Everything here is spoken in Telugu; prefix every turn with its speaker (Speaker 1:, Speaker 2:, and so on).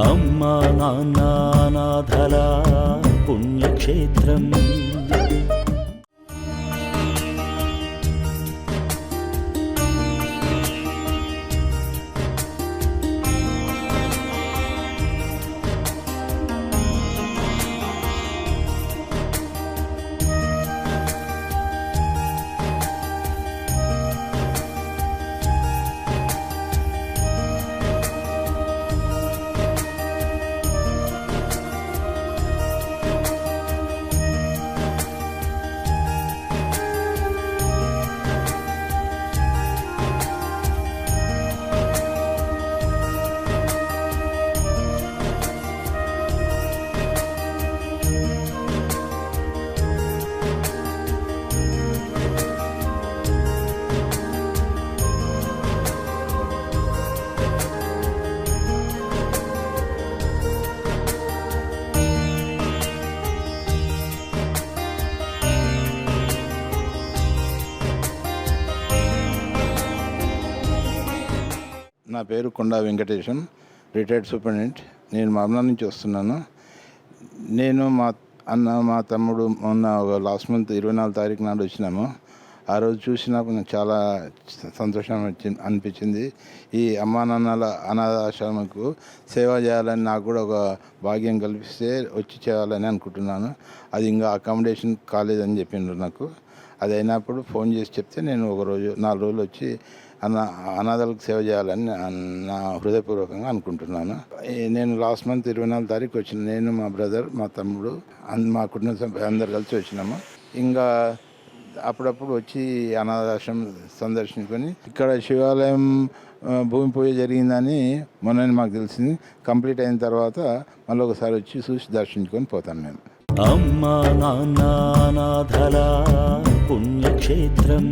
Speaker 1: అమ్మా నాన్న అనాథల పుణ్యక్షేత్రం.
Speaker 2: నా పేరు కొండా వెంకటేశం, రిటైర్డ్ సూపరింటెండెంట్. నేను మమ్లా నుంచి వస్తున్నాను. నేను మా తమ్ముడు మొన్న లాస్ట్ మంత్ 24 తారీఖు నాడు వచ్చినాము. ఆ రోజు చూసినప్పుడు నాకు చాలా సంతోషం అనిపించింది. ఈ అమ్మా నాన్నల అనాథాశ్రమకు సేవ చేయాలని నాకు కూడా ఒక భాగ్యం కల్పిస్తే వచ్చి చేయాలని అనుకుంటున్నాను. అది ఇంకా అకామిడేషన్ కాలేదని చెప్పిండ్రు నాకు. అది అయినప్పుడు ఫోన్ చేసి చెప్తే నేను 4 రోజులు వచ్చి అనాథాలకు సేవ చేయాలని నా హృదయపూర్వకంగా అనుకుంటున్నాను. నేను లాస్ట్ మంత్ 24 తారీఖు వచ్చిన, నేను మా బ్రదర్, మా తమ్ముడు, మా కుటుంబ సభ్యులు అందరు కలిసి వచ్చినాము. ఇంకా అప్పుడప్పుడు వచ్చి అనాథాశ్రమం సందర్శించుకొని, ఇక్కడ శివాలయం భూమి పూజ జరిగిందని మొన్న మాకు తెలిసింది. కంప్లీట్ అయిన తర్వాత మళ్ళీ ఒకసారి వచ్చి చూసి దర్శించుకొని పోతాను మేము.
Speaker 1: అమ్మా నాన్న అనాథల పుణ్యక్షేత్రం.